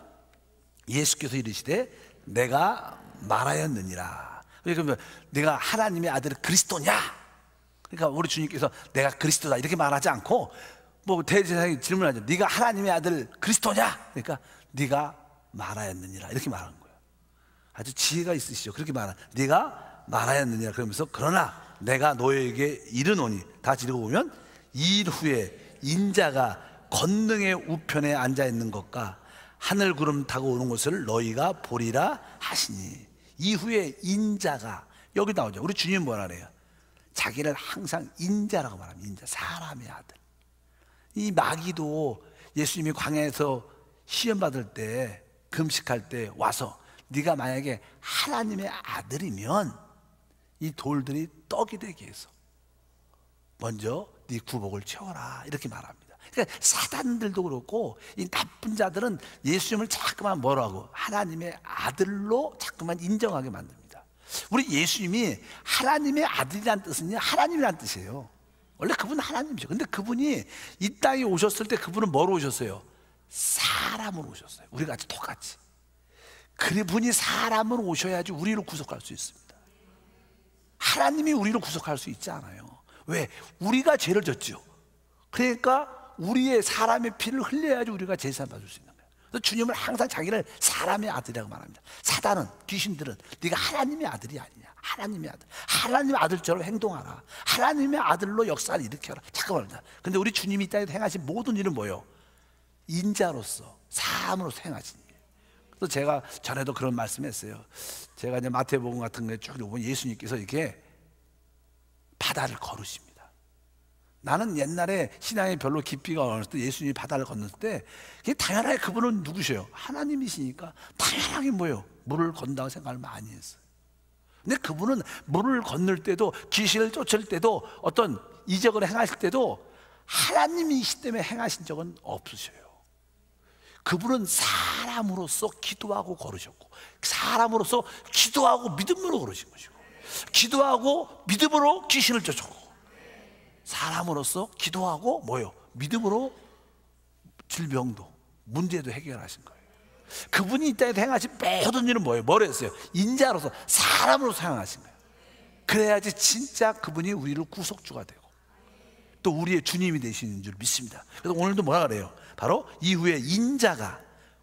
예수께서 이르시되 내가 말하였느니라. 그러니까 내가 하나님의 아들 그리스도냐? 그러니까 우리 주님께서 내가 그리스도다 이렇게 말하지 않고, 뭐 대제사장이 질문하죠. 네가 하나님의 아들 그리스도냐? 그러니까 네가 말하였느니라 이렇게 말한 거예요. 아주 지혜가 있으시죠. 그렇게 말한, 네가 말하였느니라. 그러면서 그러나 내가 너에게 이르노니, 다 같이 읽어보면 이 일 후에 인자가 권능의 우편에 앉아 있는 것과 하늘 구름 타고 오는 것을 너희가 보리라 하시니. 이후에 인자가 여기 나오죠. 우리 주님 뭐라 그래요? 자기를 항상 인자라고 말합니다. 인자, 사람의 아들. 이 마귀도 예수님이 광야에서 시험 받을 때, 금식할 때 와서 네가 만약에 하나님의 아들이면 이 돌들이 떡이 되게 해서 먼저 네 구복을 채워라 이렇게 말합니다. 그러니까 사단들도 그렇고 이 나쁜 자들은 예수님을 자꾸만 뭐라고, 하나님의 아들로 자꾸만 인정하게 만듭니다. 우리 예수님이 하나님의 아들이란 뜻은요, 하나님이란 뜻이에요. 원래 그분은 하나님이죠. 근데 그분이 이 땅에 오셨을 때 그분은 뭐로 오셨어요? 사람으로 오셨어요. 우리 같이 똑같이. 그분이 사람으로 오셔야지 우리를 구속할 수 있습니다. 하나님이 우리를 구속할 수 있지 않아요. 왜? 우리가 죄를 졌죠. 그러니까 우리의 사람의 피를 흘려야지 우리가 제사를 받을 수 있는 거예요. 그래서 주님은 항상 자기를 사람의 아들이라고 말합니다. 사단은, 귀신들은 네가 하나님의 아들이 아니냐, 하나님의 아들, 하나님의 아들처럼 행동하라, 하나님의 아들로 역사를 일으켜라, 잠깐만 말입니다. 근데 우리 주님이 이 땅에서 행하신 모든 일은 뭐예요? 인자로서, 사람으로서 행하신 일. 그래서 제가 전에도 그런 말씀했어요. 제가 이제 마태복음 같은 거에 쭉 보면 예수님께서 이렇게 바다를 걸으십니다. 나는 옛날에 신앙에 별로 깊이가 없을 때 예수님이 바다를 건널 때 당연하게 그분은 누구셔요? 하나님이시니까 당연하게 뭐예요? 물을 건다고 생각을 많이 했어요. 근데 그분은 물을 건널 때도, 귀신을 쫓을 때도, 어떤 이적을 행하실 때도 하나님이시기 때문에 행하신 적은 없으셔요. 그분은 사람으로서 기도하고 걸으셨고, 사람으로서 기도하고 믿음으로 걸으신 것이고, 기도하고 믿음으로 귀신을 쫓았고, 사람으로서 기도하고 뭐요? 믿음으로 질병도, 문제도 해결하신 거예요. 그분이 이 땅에 행하신 모든 일은 뭐예요? 뭐를 했어요? 인자로서, 사람으로서 행하신 거예요. 그래야지 진짜 그분이 우리를 구속주가 되고 또 우리의 주님이 되시는 줄 믿습니다. 그래서 오늘도 뭐라 그래요? 바로 이후에 인자가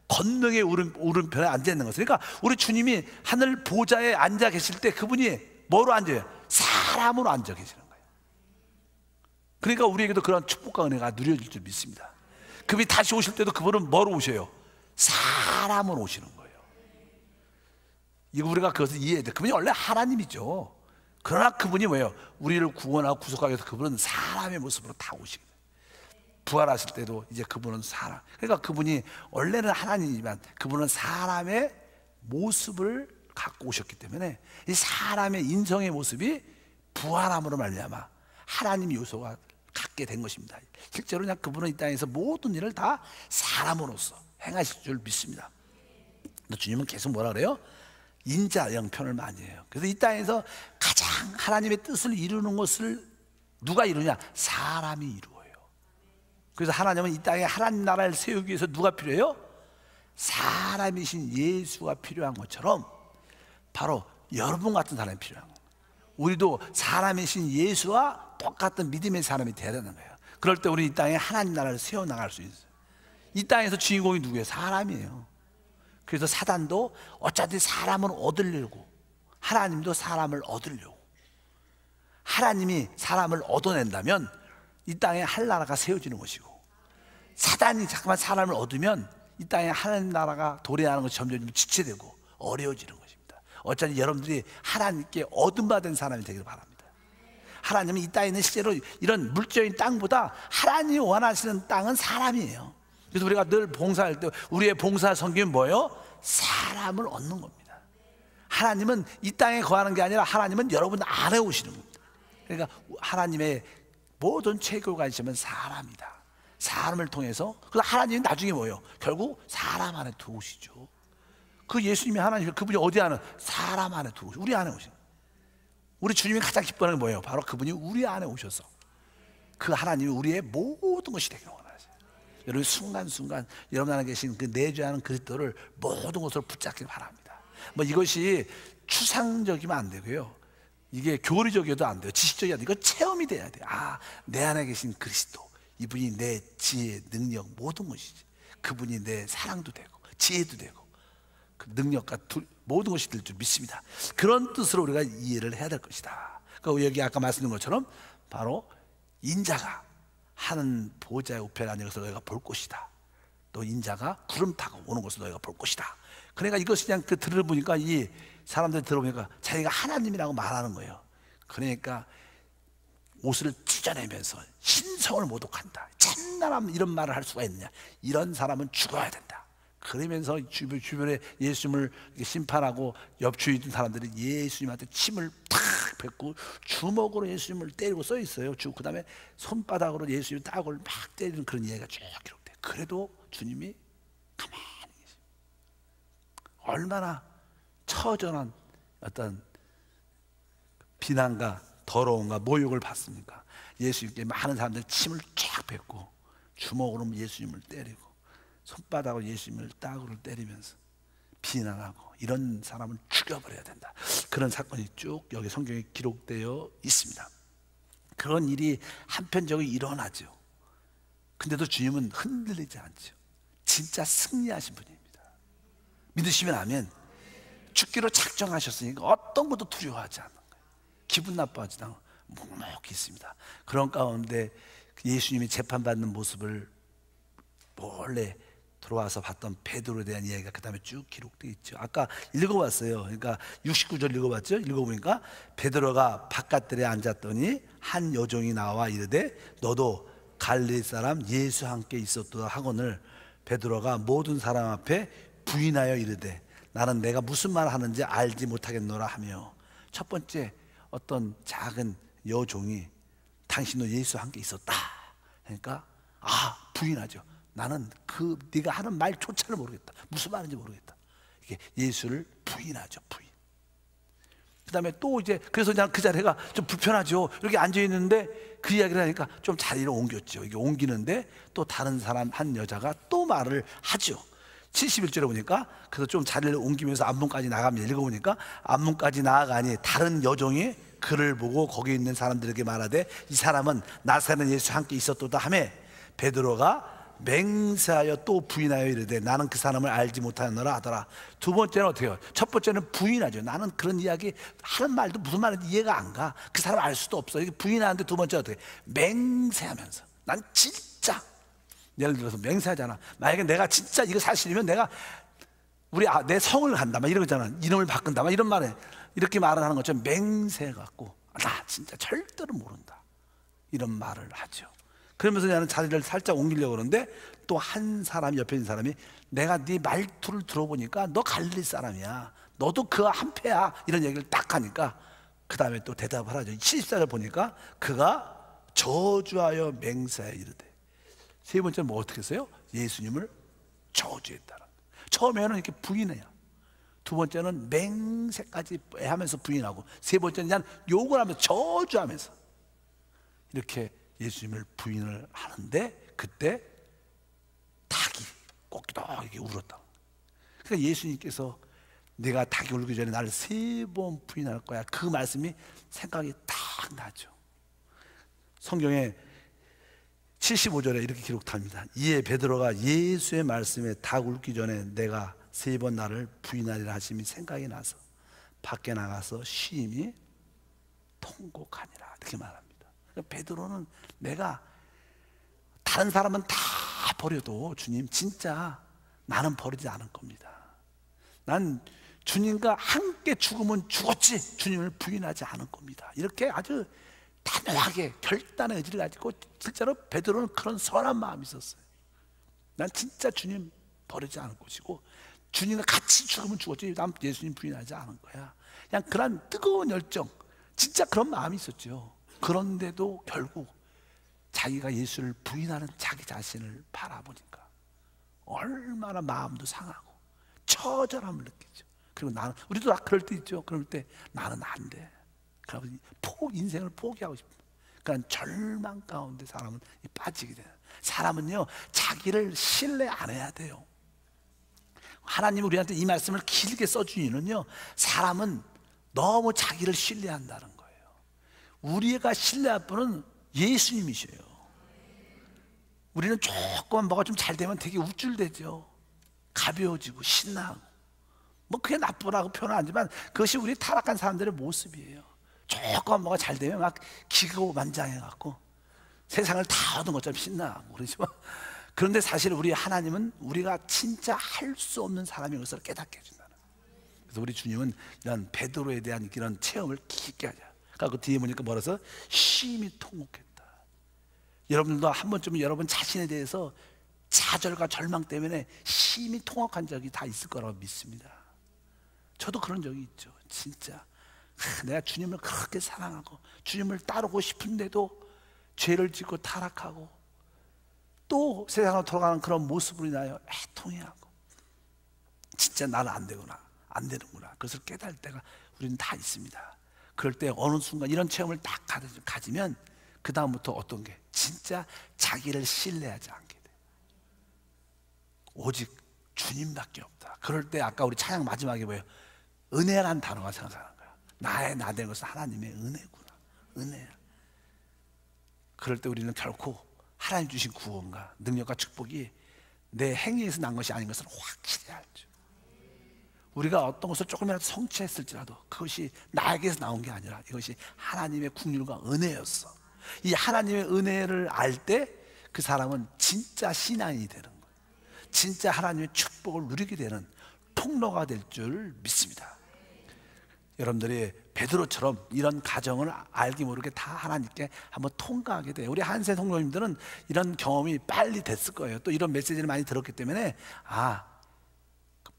권능의 오른편에 앉아 있는 것을. 그러니까 우리 주님이 하늘 보좌에 앉아 계실 때 그분이 뭐로 앉아요? 사람으로 앉아 계시는 거예요. 그러니까 우리에게도 그런 축복과 은혜가 누려질 줄 믿습니다. 그분이 다시 오실 때도 그분은 뭐로 오셔요? 사람으로 오시는 거예요. 이거 우리가 그것을 이해해야 돼요. 그분이 원래 하나님이죠. 그러나 그분이 뭐예요? 우리를 구원하고 구속하기 위해서 그분은 사람의 모습으로 다 오시게 돼요. 부활하실 때도 이제 그분은 사람. 그러니까 그분이 원래는 하나님이지만 그분은 사람의 모습을 갖고 오셨기 때문에 이 사람의 인성의 모습이 부활함으로 말미암아 하나님 요소가 갖게 된 것입니다. 실제로 그냥 그분은 이 땅에서 모든 일을 다 사람으로서 행하실 줄 믿습니다. 주님은 계속 뭐라 그래요? 인자 형편을 많이 해요. 그래서 이 땅에서 가장 하나님의 뜻을 이루는 것을 누가 이루냐? 사람이 이루어요. 그래서 하나님은 이 땅에 하나님 나라를 세우기 위해서 누가 필요해요? 사람이신 예수가 필요한 것처럼 바로 여러분 같은 사람이 필요한 거예요. 우리도 사람이신 예수와 똑같은 믿음의 사람이 되어야 되는 거예요. 그럴 때 우리 이 땅에 하나님 나라를 세워나갈 수 있어요. 이 땅에서 주인공이 누구예요? 사람이에요. 그래서 사단도 어차피 사람을 얻으려고, 하나님도 사람을 얻으려고, 하나님이 사람을 얻어낸다면 이 땅에 할 나라가 세워지는 것이고, 사단이 잠깐만 사람을 얻으면 이 땅에 하나님 나라가 도래하는 것이 점점 지체되고 어려워지는 것입니다. 어차피 여러분들이 하나님께 얻음 받은 사람이 되기를 바랍니다. 하나님은 이 땅에 있는 실제로 이런 물질적인 땅보다 하나님이 원하시는 땅은 사람이에요. 그래서 우리가 늘 봉사할 때 우리의 봉사 성경은 뭐예요? 사람을 얻는 겁니다. 하나님은 이 땅에 거하는 게 아니라 하나님은 여러분 안에 오시는 겁니다. 그러니까 하나님의 모든 최고 관심은 사람이다. 사람을 통해서. 그래서 하나님이 나중에 뭐예요? 결국 사람 안에 들어오시죠. 그 예수님이 하나님, 그분이 어디 안에? 사람 안에 들어오시죠. 우리 안에 오시는. 우리 주님이 가장 기뻐하는 게 뭐예요? 바로 그분이 우리 안에 오셔서 그 하나님이 우리의 모든 것이 되기를 원하세요. 여러분 순간순간 여러분 안에 계신 그 내주하는 그리스도를 모든 것으로 붙잡기를 바랍니다. 뭐 이것이 추상적이면 안 되고요, 이게 교리적이어도 안 돼요. 지식적이 안 돼요. 이거 체험이 돼야 돼요. 아, 내 안에 계신 그리스도, 이분이 내 지혜, 능력, 모든 것이지. 그분이 내 사랑도 되고 지혜도 되고 그 능력과 모든 것이 될 줄 믿습니다. 그런 뜻으로 우리가 이해를 해야 될 것이다. 그러니까 여기 아까 말씀드린 것처럼 바로 인자가 하는 보좌의 우편에 앉아서 너희가 볼 것이다. 또 인자가 구름 타고 오는 것을 너희가 볼 것이다. 그러니까 이것을 그냥 들어보니까 이 사람들이 들어보니까 자기가 하나님이라고 말하는 거예요. 그러니까 옷을 찢어내면서 신성을 모독한다. 참나람 이런 말을 할 수가 있느냐. 이런 사람은 죽어야 된다. 그러면서 주변에 예수님을 심판하고 옆주위에 있는 사람들이 예수님한테 침을 탁 뱉고 주먹으로 예수님을 때리고 써 있어요. 그 다음에 손바닥으로 예수님 따구를 막 때리는 그런 이야기가 쭉 기록돼요. 그래도 주님이 가만히 계십니다. 얼마나 처절한 어떤 비난과 더러움과 모욕을 받습니까? 예수님께 많은 사람들이 침을 쫙 뱉고 주먹으로 예수님을 때리고 손바닥으로 예수님을 따구를 때리면서 비난하고, 이런 사람은 죽여버려야 된다. 그런 사건이 쭉 여기 성경에 기록되어 있습니다. 그런 일이 한편적으로 일어나죠. 근데도 주님은 흔들리지 않죠. 진짜 승리하신 분입니다. 믿으시면 아멘. 죽기로 작정하셨으니까 어떤 것도 두려워하지 않는 거예요. 기분 나빠하지 않고 묵묵히 있습니다. 그런 가운데 예수님이 재판받는 모습을 몰래 들어와서 봤던 베드로에 대한 이야기가 그 다음에 쭉 기록되어 있죠. 아까 읽어봤어요. 그러니까 69절 읽어봤죠. 읽어보니까 베드로가 바깥들에 앉았더니 한 여종이 나와 이르되 너도 갈릴리 사람 예수와 함께 있었도다 하거늘 베드로가 모든 사람 앞에 부인하여 이르되 나는 내가 무슨 말을 하는지 알지 못하겠노라 하며, 첫 번째 어떤 작은 여종이 당신도 예수와 함께 있었다. 그러니까 부인하죠. 나는 네가 하는 말조차를 모르겠다. 무슨 말인지 모르겠다. 이게 예수를 부인하죠. 부인. 그 다음에 또 이제 그래서 그냥 그 자리가 좀 불편하죠. 이렇게 앉아 있는데 그 이야기를 하니까 좀 자리를 옮겼죠. 이게 옮기는데 또 다른 사람 한 여자가 또 말을 하죠. 71절에 보니까 그래서 좀 자리를 옮기면서 앞문까지 나가면 읽어보니까 앞문까지 나아가니 다른 여종이 그를 보고 거기 있는 사람들에게 말하되 이 사람은 나사렛 예수 함께 있었도다 하매 베드로가 맹세하여 또 부인하여 이르되 나는 그 사람을 알지 못하였노라 하더라. 두 번째는 어떻게 해요? 첫 번째는 부인하죠. 나는 그런 이야기 하는 말도 무슨 말인지 이해가 안 가. 그 사람 알 수도 없어. 이게 부인하는데 두 번째 어떻게? 맹세하면서 난 진짜, 예를 들어서 맹세하잖아. 만약에 내가 진짜 이거 사실이면 내가 내 성을 간다 막 이런 거잖아. 이름을 바꾼다 막 이런 말에 이렇게 말을 하는 것처럼 맹세해갖고 나 진짜 절대로 모른다 이런 말을 하죠. 그러면서 나는 자리를 살짝 옮기려고 그러는데 또 한 사람, 옆에 있는 사람이 내가 네 말투를 들어보니까 너 갈릴리 사람이야. 너도 그와 한패야. 이런 얘기를 딱 하니까 그 다음에 또 대답을 하죠. 74절 보니까 그가 저주하여 맹세하여 이르되, 세 번째는 뭐 어떻게 했어요? 예수님을 저주했다는. 처음에는 이렇게 부인해요. 두 번째는 맹세까지 하면서 부인하고, 세 번째는 그냥 욕을 하면서 저주하면서 이렇게 예수님을 부인을 하는데 그때 닭이 꼬끼덕 이렇게 울었다. 그러니까 예수님께서 내가 닭이 울기 전에 나를 3번 부인할 거야. 그 말씀이 생각이 딱 나죠. 성경에 75절에 이렇게 기록합니다. 이에 베드로가 예수의 말씀에 닭 울기 전에 내가 3번 나를 부인하리라 하심이 생각이 나서 밖에 나가서 심히 통곡하니라. 이렇게 말합니다. 베드로는 내가 다른 사람은 다 버려도 주님 진짜 나는 버리지 않을 겁니다. 난 주님과 함께 죽으면 죽었지 주님을 부인하지 않을 겁니다. 이렇게 아주 단호하게 결단의 의지를 가지고, 실제로 베드로는 그런 선한 마음이 있었어요. 난 진짜 주님 버리지 않을 것이고 주님과 같이 죽으면 죽었지 난 예수님 부인하지 않은 거야. 그냥 그런 뜨거운 열정, 진짜 그런 마음이 있었죠. 그런데도 결국 자기가 예수를 부인하는 자기 자신을 바라보니까 얼마나 마음도 상하고 처절함을 느끼죠. 그리고 나는, 우리도 다 그럴 때 있죠. 그럴 때 나는 안 돼. 그러면 인생을 포기하고 싶어. 그러니까 절망 가운데 사람은 빠지게 돼요. 사람은요, 자기를 신뢰 안 해야 돼요. 하나님 우리한테 이 말씀을 길게 써준 이유는요, 사람은 너무 자기를 신뢰한다는 거예요. 우리가 신뢰할 분은 예수님이셔요. 우리는 조금 뭐가 좀 잘 되면 되게 우쭐대죠. 가벼워지고 신나고, 뭐 그게 나쁘라고 표현하지만 그것이 우리 타락한 사람들의 모습이에요. 조금 뭐가 잘 되면 막 기고만장해갖고 세상을 다 얻은 것처럼 신나고 그러죠. 그런데 사실 우리 하나님은 우리가 진짜 할 수 없는 사람인 것을 깨닫게 해준다는 거예요. 그래서 우리 주님은 이런 베드로에 대한 이런 체험을 깊게 하자. 그러니까 그 뒤에 보니까 뭐라서 심히 통곡했다. 여러분들도 한 번쯤은 여러분 자신에 대해서 좌절과 절망 때문에 심히 통곡한 적이 다 있을 거라고 믿습니다. 저도 그런 적이 있죠. 진짜 내가 주님을 그렇게 사랑하고 주님을 따르고 싶은데도 죄를 짓고 타락하고 또 세상으로 돌아가는 그런 모습으로 인하여 애통해하고 진짜 나는 안 되구나, 안 되는구나, 그것을 깨달을 때가 우리는 다 있습니다. 그럴 때 어느 순간 이런 체험을 딱 가지면 그 다음부터 어떤 게 진짜 자기를 신뢰하지 않게 돼. 오직 주님밖에 없다. 그럴 때 아까 우리 찬양 마지막에 뭐예요? 은혜란 단어가 생각나는 거야. 나의 나 되는 것은 하나님의 은혜구나. 은혜야. 그럴 때 우리는 결코 하나님 주신 구원과 능력과 축복이 내 행위에서 난 것이 아닌 것을 확실히 알죠. 우리가 어떤 것을 조금이라도 성취했을지라도 그것이 나에게서 나온 게 아니라 이것이 하나님의 국률과 은혜였어. 이 하나님의 은혜를 알 때 그 사람은 진짜 신앙이 되는 거예요. 진짜 하나님의 축복을 누리게 되는 통로가 될 줄 믿습니다. 여러분들이 베드로처럼 이런 가정을 알기 모르게 다 하나님께 한번 통과하게 돼요. 우리 한세 성도님들은 이런 경험이 빨리 됐을 거예요. 또 이런 메시지를 많이 들었기 때문에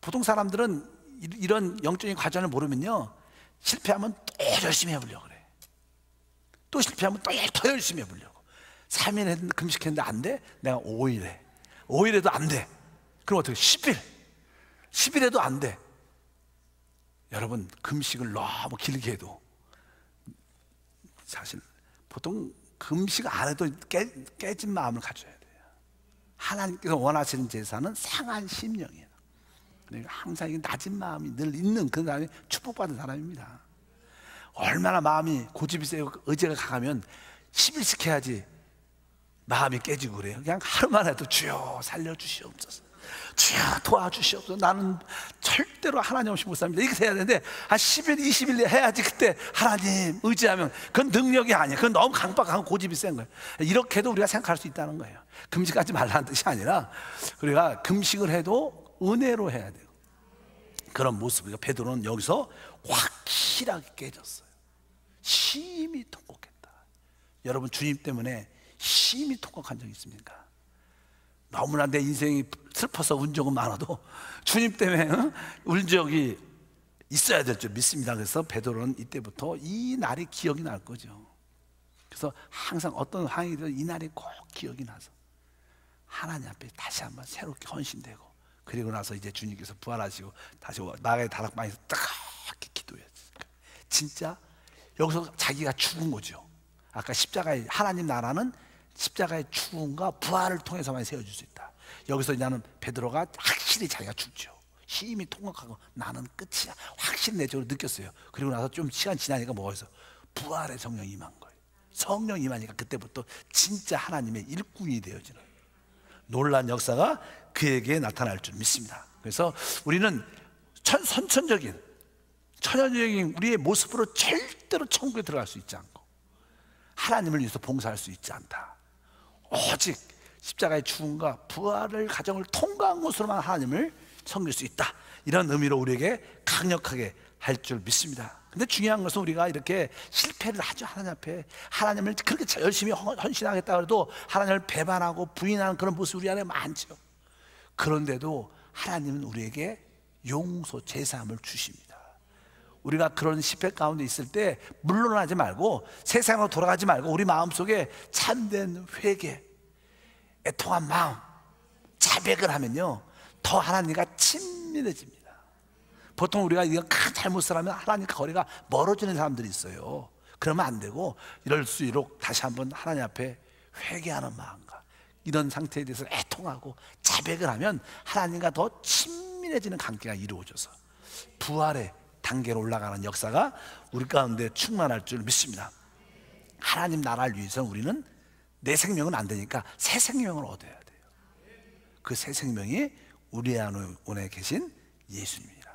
보통 사람들은 이런 영적인 과정을 모르면요, 실패하면 또 열심히 해보려고 그래. 또 실패하면 또 더 열심히 해보려고. 3일 금식했는데 안 돼? 내가 5일 해. 5일 해도 안 돼. 그럼 어떻게 10일 해도 안 돼. 여러분, 금식을 너무 길게 해도 사실 보통 금식 안 해도 깨진 마음을 가져야 돼요. 하나님께서 원하시는 제사는 상한 심령이에요. 그러니까 항상 낮은 마음이 늘 있는 그런 사람이 축복받은 사람입니다. 얼마나 마음이 고집이 세고 의지가 강하면 10일씩 해야지 마음이 깨지고 그래요. 그냥 하루만 해도 주여 살려주시옵소서, 주여 도와주시옵소서, 나는 절대로 하나님 없이 못 삽니다, 이렇게 해야 되는데 한 10일 20일 해야지 그때 하나님 의지하면 그건 능력이 아니에요. 그건 너무 강박하고 고집이 센 거예요. 이렇게도 우리가 생각할 수 있다는 거예요. 금식하지 말라는 뜻이 아니라 우리가 금식을 해도 은혜로 해야 돼요. 그런 모습이에요. 베드로는 여기서 확실하게 깨졌어요. 심히 통곡했다. 여러분, 주님 때문에 심히 통곡한 적 있습니까? 너무나 내 인생이 슬퍼서 운 적은 많아도 주님 때문에 운 적이 있어야 될 줄 믿습니다. 그래서 베드로는 이때부터 이 날이 기억이 날 거죠. 그래서 항상 어떤 상황이든 이 날이 꼭 기억이 나서 하나님 앞에 다시 한번 새롭게 헌신되고, 그리고 나서 이제 주님께서 부활하시고 다시 나의 다락방에서 뜨겁게 기도해야지. 진짜 여기서 자기가 죽은 거죠. 아까 십자가의 하나님 나라는 십자가의 죽음과 부활을 통해서만 세워줄 수 있다. 여기서 나는 베드로가 확실히 자기가 죽죠. 힘이 통곡하고 나는 끝이야, 확실히 내적으로 느꼈어요. 그리고 나서 좀 시간 지나니까 뭐가 있어? 부활의 성령이 임한 거예요. 성령 임하니까 그때부터 진짜 하나님의 일꾼이 되어지는 놀라운 역사가 그에게 나타날 줄 믿습니다. 그래서 우리는 선천적인 천연적인 우리의 모습으로 절대로 천국에 들어갈 수 있지 않고 하나님을 위해서 봉사할 수 있지 않다. 오직 십자가의 죽음과 부활을 가정을 통과한 것으로만 하나님을 섬길 수 있다. 이런 의미로 우리에게 강력하게 할 줄 믿습니다. 근데 중요한 것은 우리가 이렇게 실패를 하죠. 하나님 앞에 하나님을 그렇게 열심히 헌신하겠다 해도 하나님을 배반하고 부인하는 그런 모습이 우리 안에 많죠. 그런데도 하나님은 우리에게 용서, 제사함을 주십니다. 우리가 그런 실패 가운데 있을 때 물러나지 말고 세상으로 돌아가지 말고 우리 마음속에 참된 회개, 애통한 마음, 자백을 하면요 더 하나님과 친밀해집니다. 보통 우리가 이런 큰 잘못을 하면 하나님과 거리가 멀어지는 사람들이 있어요. 그러면 안 되고 이럴수록 다시 한번 하나님 앞에 회개하는 마음과 이런 상태에 대해서 애통하고 자백을 하면 하나님과 더 친밀해지는 관계가 이루어져서 부활의 단계로 올라가는 역사가 우리 가운데 충만할 줄 믿습니다. 하나님 나라를 위해서는 우리는 내 생명은 안 되니까 새 생명을 얻어야 돼요. 그 새 생명이 우리 안에 계신 예수님이라.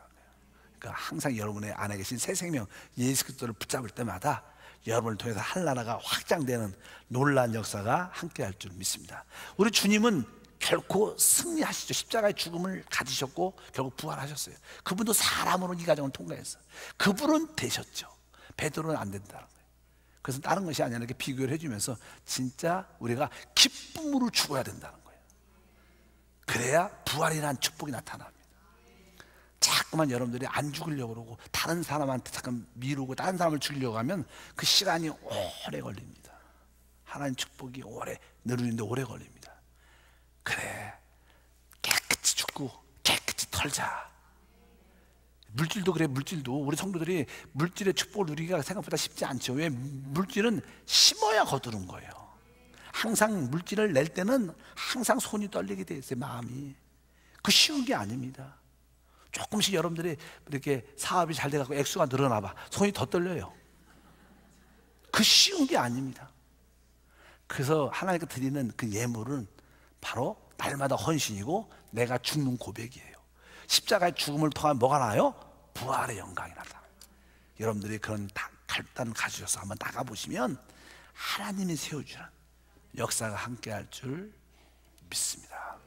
그러니까 항상 여러분의 안에 계신 새 생명 예수 그리스도를 붙잡을 때마다 여러분을 통해서 한나라가 확장되는 놀라운 역사가 함께할 줄 믿습니다. 우리 주님은 결코 승리하시죠. 십자가의 죽음을 가지셨고 결국 부활하셨어요. 그분도 사람으로 이 과정을 통과했어요. 그분은 되셨죠. 베드로는 안 된다는 거예요. 그래서 다른 것이 아니라 이렇게 비교를 해주면서 진짜 우리가 기쁨으로 죽어야 된다는 거예요. 그래야 부활이라는 축복이 나타납니다. 자꾸만 여러분들이 안 죽으려고 그러고 다른 사람한테 잠깐 미루고 다른 사람을 죽이려고 하면 그 시간이 오래 걸립니다. 하나님 축복이 오래 누리는데 오래 걸립니다. 그래, 깨끗이 죽고 깨끗이 털자. 물질도 그래. 물질도 우리 성도들이 물질의 축복을 누리기가 생각보다 쉽지 않죠. 왜? 물질은 심어야 거두는 거예요. 항상 물질을 낼 때는 항상 손이 떨리게 돼 있어요. 마음이. 그 쉬운 게 아닙니다. 조금씩 여러분들이 이렇게 사업이 잘 돼가고 액수가 늘어나 봐. 손이 더 떨려요. 그 쉬운 게 아닙니다. 그래서 하나님께 드리는 그 예물은 바로 날마다 헌신이고 내가 죽는 고백이에요. 십자가의 죽음을 통한 뭐가 나요? 부활의 영광이 나다. 여러분들이 그런 결단 가지셔서 한번 나가보시면 하나님이 세워주는 역사가 함께할 줄 믿습니다.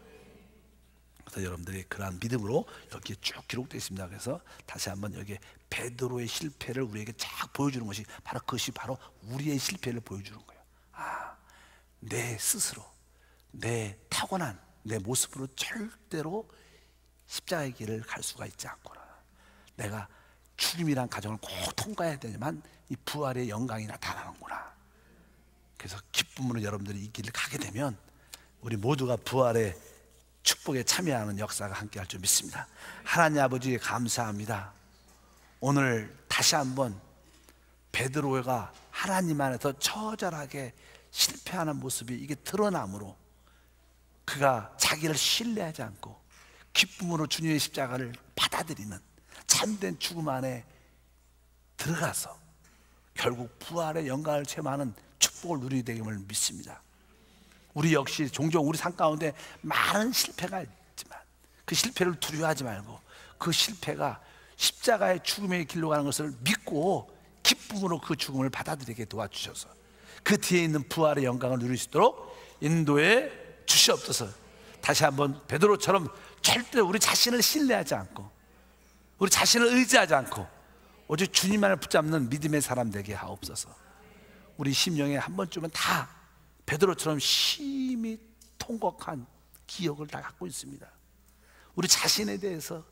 그래서 여러분들이 그러한 믿음으로 여기에 쭉 기록되어 있습니다. 그래서 다시 한번 여기에 베드로의 실패를 우리에게 쫙 보여주는 것이 바로 그것이 바로 우리의 실패를 보여주는 거예요. 아, 내 스스로 내 타고난 내 모습으로 절대로 십자가의 길을 갈 수가 있지 않구나. 내가 죽음이란 과정을 꼭 통과해야 되지만 이 부활의 영광이 나타나는구나. 그래서 기쁨으로 여러분들이 이 길을 가게 되면 우리 모두가 부활의 축복에 참여하는 역사가 함께할 줄 믿습니다. 하나님 아버지 감사합니다. 오늘 다시 한번 베드로가 하나님 안에서 처절하게 실패하는 모습이 이게 드러남으로 그가 자기를 신뢰하지 않고 기쁨으로 주님의 십자가를 받아들이는 참된 죽음 안에 들어가서 결국 부활의 영광을 체험하는 축복을 누리게 되임을 믿습니다. 우리 역시 종종 우리 삶 가운데 많은 실패가 있지만 그 실패를 두려워하지 말고 그 실패가 십자가의 죽음의 길로 가는 것을 믿고 기쁨으로 그 죽음을 받아들이게 도와주셔서 그 뒤에 있는 부활의 영광을 누릴 수 있도록 인도해 주시옵소서. 다시 한번 베드로처럼 절대 우리 자신을 신뢰하지 않고 우리 자신을 의지하지 않고 오직 주님만을 붙잡는 믿음의 사람 되게 하옵소서. 우리 심령에 한 번쯤은 다 베드로처럼 심히 통곡한 기억을 다 갖고 있습니다. 우리 자신에 대해서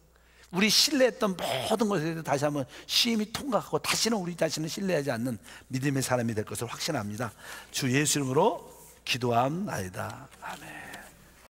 우리 신뢰했던 모든 것에 대해서 다시 한번 심히 통곡하고 다시는 우리 자신을 신뢰하지 않는 믿음의 사람이 될 것을 확신합니다. 주 예수 이름으로 기도함나이다. 아멘.